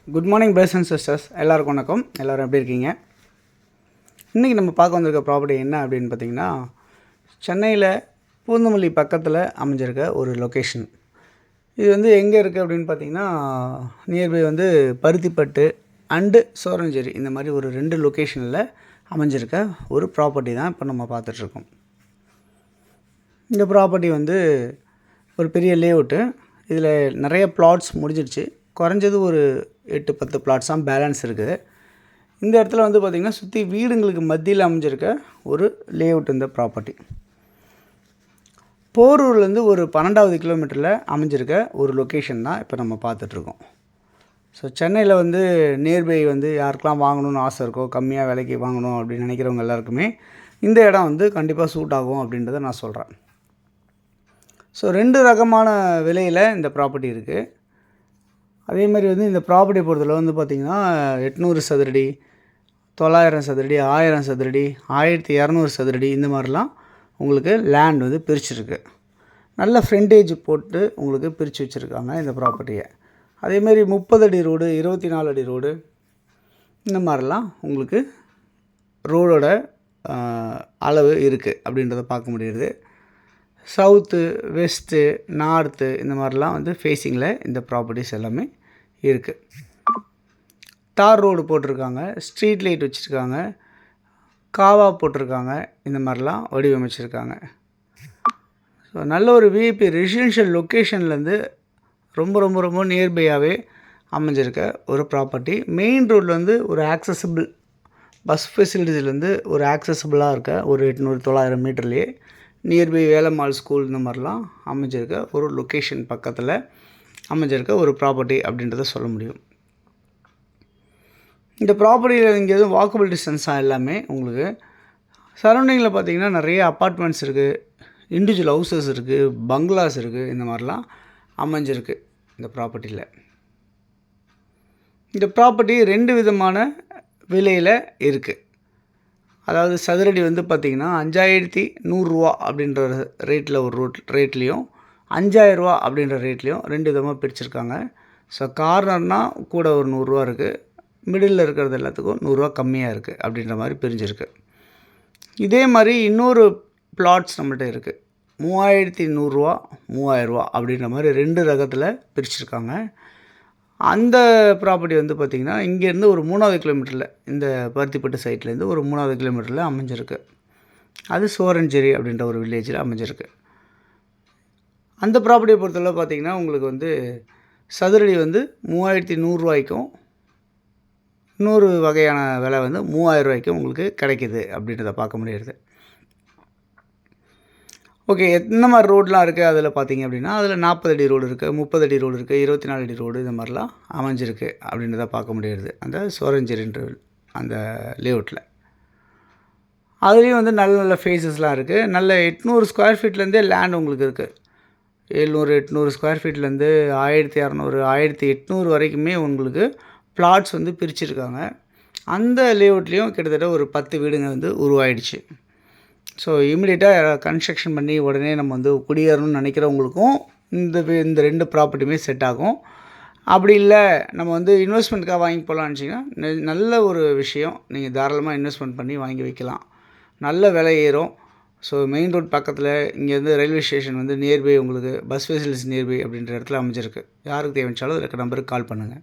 Good morning brothers and sisters, எல்லாருக்கும் வணக்கம். எல்லோரும் எப்படி இருக்கீங்க? இன்றைக்கி நம்ம பார்க்க வந்திருக்க ப்ராப்பர்ட்டி என்ன அப்படின்னு பார்த்திங்கன்னா, சென்னையில் பூந்தமல்லி பக்கத்தில் அமைஞ்சிருக்க ஒரு லொக்கேஷன். இது வந்து எங்கே இருக்குது அப்படின்னு பார்த்திங்கன்னா, நியர்பை வந்து பருத்திப்பட்டு அண்டு சோரஞ்சேரி, இந்த மாதிரி ஒரு 2 லொக்கேஷனில் அமைஞ்சிருக்க ஒரு ப்ராப்பர்ட்டி தான் இப்போ நம்ம பார்த்துட்ருக்கோம். இந்த ப்ராப்பர்ட்டி வந்து ஒரு பெரிய லேஅவுட்டு. இதில் நிறைய பிளாட்ஸ் முடிஞ்சிடுச்சு. குறைஞ்சது ஒரு 8-10 பிளாட்ஸ் தான் பேலன்ஸ் இருக்குது. இந்த இடத்துல வந்து பார்த்திங்கன்னா சுற்றி வீடுங்களுக்கு மத்தியில் அமைஞ்சிருக்க ஒரு லேஅவுட் இந்த ப்ராப்பர்ட்டி. போரூர்லேருந்து ஒரு 12வது கிலோமீட்டரில் அமைஞ்சிருக்க ஒரு லொக்கேஷன் தான் இப்போ நம்ம பார்த்துட்ருக்கோம். ஸோ சென்னையில் வந்து நியர்பை வந்து யாருக்கெல்லாம் வாங்கணும்னு ஆசை இருக்கோ, கம்மியாக விலைக்கு வாங்கணும் அப்படின்னு நினைக்கிறவங்க எல்லாருக்குமே இந்த இடம் வந்து கண்டிப்பாக சூட் ஆகும் அப்படின்றத நான் சொல்கிறேன். ஸோ 2 ரகமான விலையில் இந்த ப்ராப்பர்ட்டி இருக்குது. அதே மாதிரி வந்து இந்த ப்ராப்பர்ட்டியை பொறுத்தளவு வந்து பார்த்திங்கன்னா 800 சதுரடி, 900 சதுரடி, 1000 சதுரடி, 1200 சதுரடி, இந்த மாதிரிலாம் உங்களுக்கு லேண்ட் வந்து பிரிச்சுருக்கு. நல்ல ஃப்ரண்டேஜ் போட்டு உங்களுக்கு பிரித்து வச்சுருக்காங்க இந்த ப்ராப்பர்ட்டியை. அதேமாரி 30 அடி ரோடு, 24 அடி ரோடு, இந்த மாதிரிலாம் உங்களுக்கு ரோடோட அளவு இருக்குது அப்படின்றத பார்க்க முடியுது. சவுத்து, வெஸ்ட்டு, நார்த்து, இந்த மாதிரிலாம் வந்து ஃபேஸிங்கில் இந்த ப்ராப்பர்ட்டிஸ் எல்லாமே இருக்குது. தார் ரோடு போட்டிருக்காங்க, ஸ்ட்ரீட் லைட் வச்சுருக்காங்க, காவா போட்டிருக்காங்க, இந்த மாதிரிலாம் வடிவமைச்சிருக்காங்க. ஸோ நல்ல ஒரு விஐபி ரெசிடென்ஷியல் லொக்கேஷன்லேருந்து ரொம்ப ரொம்ப ரொம்ப நியர்பையாகவே அமைஞ்சிருக்க ஒரு ப்ராப்பர்ட்டி. மெயின் ரோட்லேருந்து ஒரு ஆக்சசபிள் பஸ் ஃபெசிலிட்டிஸ்லேருந்து ஒரு ஆக்சசபிளாக இருக்க ஒரு 800-900 மீட்டர்லேயே நியர்பை வேலம்மாள் ஸ்கூல், இந்த மாதிரிலாம் அமைஞ்சிருக்க ஒரு லொக்கேஷன் பக்கத்தில் அமைஞ்சிருக்க ஒரு ப்ராப்பர்ட்டி அப்படின்றத சொல்ல முடியும். இந்த ப்ராப்பர்ட்டியில் இங்கே எதுவும் வாக்கபிள் டிஸ்டன்ஸ் தான் எல்லாமே. உங்களுக்கு சரௌண்டிங்கில் பார்த்திங்கன்னா நிறைய அப்பார்ட்மெண்ட்ஸ் இருக்குது, இண்டிவிஜுவல் ஹவுசஸ் இருக்குது, பங்களாஸ் இருக்குது, இந்த மாதிரிலாம் அமைஞ்சிருக்கு இந்த ப்ராப்பர்ட்டியில். இந்த ப்ராப்பர்ட்டி 2 விதமான விலையில் இருக்குது. அதாவது சதுரடி வந்து பார்த்திங்கன்னா 5100 ரூபா அப்படின்ற ரேட்டில் ஒரு ரேட்லேயும், 5000 ரூபா அப்படின்ற ரேட்லேயும் 2 விதமாக பிரிச்சுருக்காங்க. ஸோ கார்னர்னால் கூட ஒரு 100 ரூபா இருக்குது, மிடில் இருக்கிறது எல்லாத்துக்கும் 100 ரூபா கம்மியாக இருக்குது அப்படின்ற மாதிரி பிரிஞ்சிருக்கு. இதே மாதிரி இன்னொரு பிளாட்ஸ் நம்மள்கிட்ட இருக்குது. 3100 ரூபா, 3000 ரூபா அப்படின்ற மாதிரி 2 ரகத்தில் பிரிச்சுருக்காங்க. அந்த ப்ராப்பர்ட்டி வந்து பார்த்திங்கன்னா இங்கேருந்து ஒரு 3வது கிலோமீட்டரில், இந்த பருத்திப்பட்டு சைட்லேருந்து ஒரு 3வது கிலோமீட்டரில் அமைஞ்சிருக்கு. அது சோரஞ்சேரி அப்படின்ற ஒரு வில்லேஜில் அமைஞ்சிருக்கு. அந்த ப்ராப்பர்ட்டியை பொறுத்தளவு பார்த்திங்கன்னா உங்களுக்கு வந்து சதுரடி வந்து 3100 ரூபாய்க்கும், இன்னொரு வகையான விலை வந்து 3000 ரூபாய்க்கும் உங்களுக்கு கிடைக்கிது அப்படின்றத பார்க்க முடியுது. ஓகே, எந்த மாதிரி ரோடெலாம் இருக்குது அதில் பார்த்திங்க அப்படின்னா, அதில் 40 அடி ரோடு இருக்குது, 30 அடி ரோடு இருக்குது, 24 அடி ரோடு, இந்த மாதிரிலாம் அமைஞ்சிருக்கு அப்படின்றத பார்க்க முடியுது அந்த சோரஞ்சேரின்ற அந்த லேஅவுட்டில். அதுலேயும் வந்து நல்ல நல்ல ஃபேஸஸ்லாம் இருக்குது. நல்ல 800 ஸ்கொயர் ஃபீட்லேருந்தே லேண்ட் உங்களுக்கு இருக்குது. 700-800 ஸ்கொயர் ஃபீட்லேருந்து 1200, 1800 வரைக்குமே உங்களுக்கு பிளாட்ஸ் வந்து பிரிச்சுருக்காங்க. அந்த லேஅவுட்லேயும் கிட்டத்தட்ட ஒரு 10 வீடுங்க வந்து உருவாயிடுச்சு. ஸோ இமீடியட்டாக கன்ஸ்ட்ரக்ஷன் பண்ணி உடனே நம்ம வந்து குடியேறணும்னு நினைக்கிறவங்களுக்கும் இந்த 2 ப்ராப்பர்ட்டியுமே செட் ஆகும். அப்படி இல்லை நம்ம வந்து இன்வெஸ்ட்மெண்ட்டுக்காக வாங்கி போகலான்னு நினச்சிங்கன்னா நல்ல ஒரு விஷயம். நீங்கள் தாராளமாக இன்வெஸ்ட்மெண்ட் பண்ணி வாங்கி வைக்கலாம். நல்ல விலை ஏறும். ஸோ மெயின் ரோட் பக்கத்தில் இங்கேருந்து ரயில்வே ஸ்டேஷன் வந்து நியர்பை, உங்களுக்கு பஸ் ஃபெசிலிட்டிஸ் நியர்பை அப்படின்ற இடத்துல அமைஞ்சிருக்கு. யாருக்கு தேவைச்சாலும் இருக்க நம்பருக்கு கால் பண்ணுங்கள்.